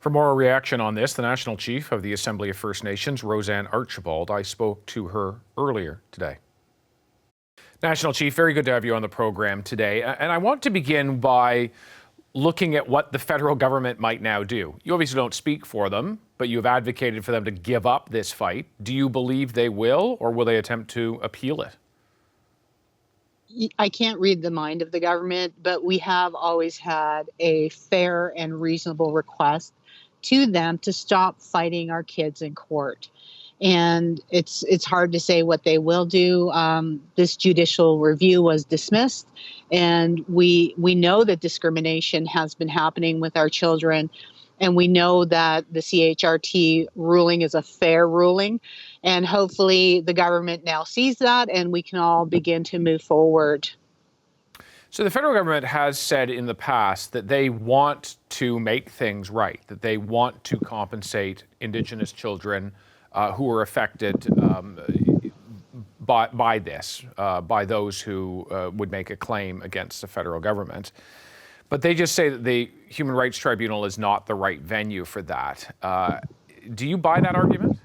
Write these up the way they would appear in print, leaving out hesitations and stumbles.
For more reaction on this, the National Chief of the Assembly of First Nations, RoseAnne Archibald, I spoke to her earlier today. National Chief, very good to have you on the program today. And I want to begin by looking at what the federal government might now do. You obviously don't speak for them, but you've advocated for them to give up this fight. Do you believe they will, or will they attempt to appeal it? I can't read the mind of the government, but we have always had a fair and reasonable request to them to stop fighting our kids in court. And it's hard to say what they will do. This judicial review was dismissed, and we know that discrimination has been happening with our children, and we know that the CHRT ruling is a fair ruling, and hopefully the government now sees that, and we can all begin to move forward. So the federal government has said in the past that they want to make things right, that they want to compensate Indigenous children who are affected by this, by those who would make a claim against the federal government. But they just say that the Human Rights Tribunal is not the right venue for that. Do you buy that argument?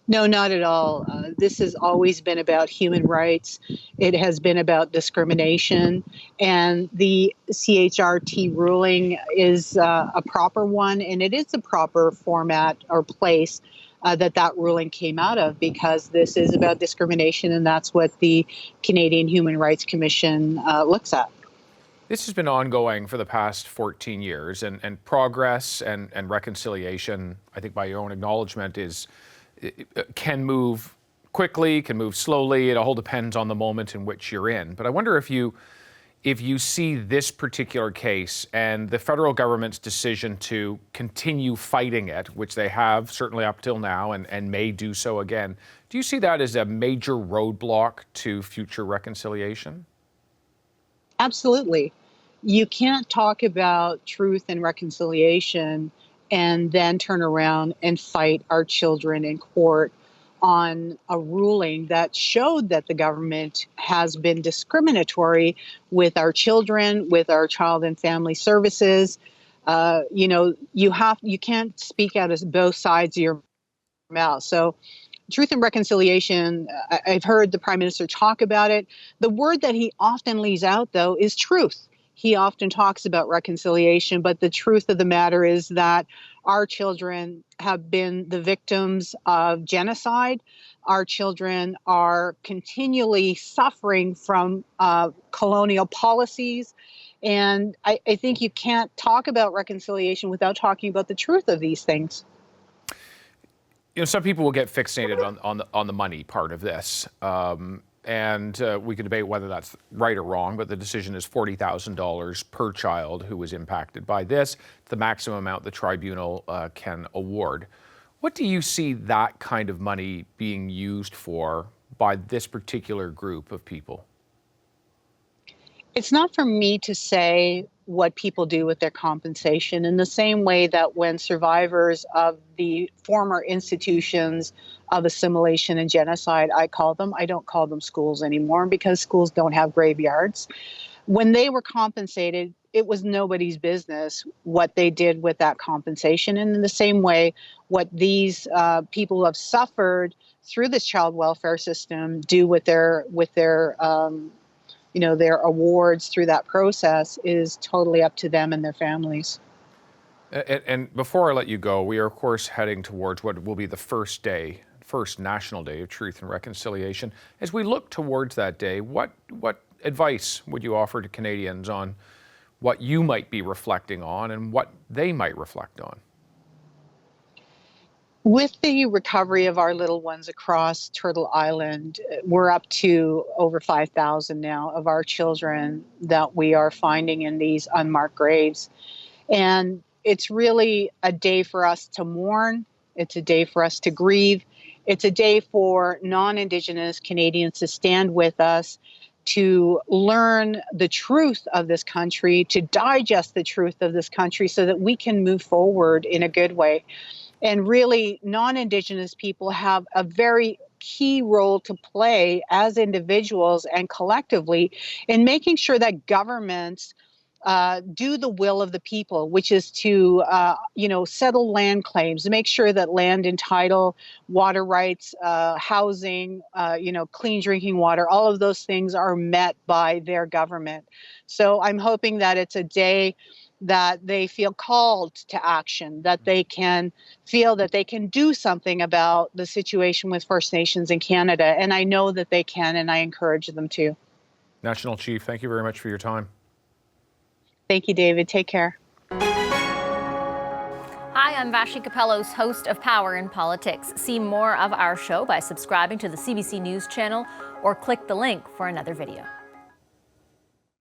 No, not at all. This has always been about human rights. It has been about discrimination. And the CHRT ruling is a proper one, and it is a proper format or place that ruling came out of, because this is about discrimination, and that's what the Canadian Human Rights Commission looks at. This has been ongoing for the past 14 years, and progress and reconciliation, I think by your own acknowledgement, can move quickly, can move slowly. It all depends on the moment in which you're in. But I wonder if you see this particular case and the federal government's decision to continue fighting it, which they have certainly up till now and may do so again, do you see that as a major roadblock to future reconciliation? Absolutely. You can't talk about truth and reconciliation and then turn around and fight our children in court on a ruling that showed that the government has been discriminatory with our children, with our child and family services. You can't speak out of both sides of your mouth. So truth and reconciliation, I've heard the Prime Minister talk about it. The word that he often leaves out, though, is truth. He often talks about reconciliation, but the truth of the matter is that our children have been the victims of genocide. Our children are continually suffering from colonial policies. And I think you can't talk about reconciliation without talking about the truth of these things. You know, some people will get fixated on the money part of this. And we can debate whether that's right or wrong, but the decision is $40,000 per child who was impacted by this, the maximum amount the tribunal can award. What do you see that kind of money being used for by this particular group of people? It's not for me to say what people do with their compensation, in the same way that when survivors of the former institutions of assimilation and genocide, I don't call them schools anymore, because schools don't have graveyards. When they were compensated, it was nobody's business what they did with that compensation. And in the same way, what these people who have suffered through this child welfare system do with their awards through that process is totally up to them and their families. And before I let you go, we are, of course, heading towards what will be the first National Day of Truth and Reconciliation. As we look towards that day, what advice would you offer to Canadians on what you might be reflecting on and what they might reflect on? With the recovery of our little ones across Turtle Island, we're up to over 5,000 now of our children that we are finding in these unmarked graves. And it's really a day for us to mourn. It's a day for us to grieve. It's a day for non-Indigenous Canadians to stand with us, to learn the truth of this country, to digest the truth of this country so that we can move forward in a good way. And really, non-Indigenous people have a very key role to play as individuals and collectively in making sure that governments do the will of the people, which is to, settle land claims, to make sure that land and title, water rights, housing, clean drinking water, all of those things are met by their government. So I'm hoping that it's a day that they feel called to action, that they can feel that they can do something about the situation with First Nations in Canada. And I know that they can, and I encourage them to. National Chief, thank you very much for your time. Thank you, David. Take care. Hi, I'm Vashi Capellos, host of Power in Politics. See more of our show by subscribing to the CBC News channel or click the link for another video.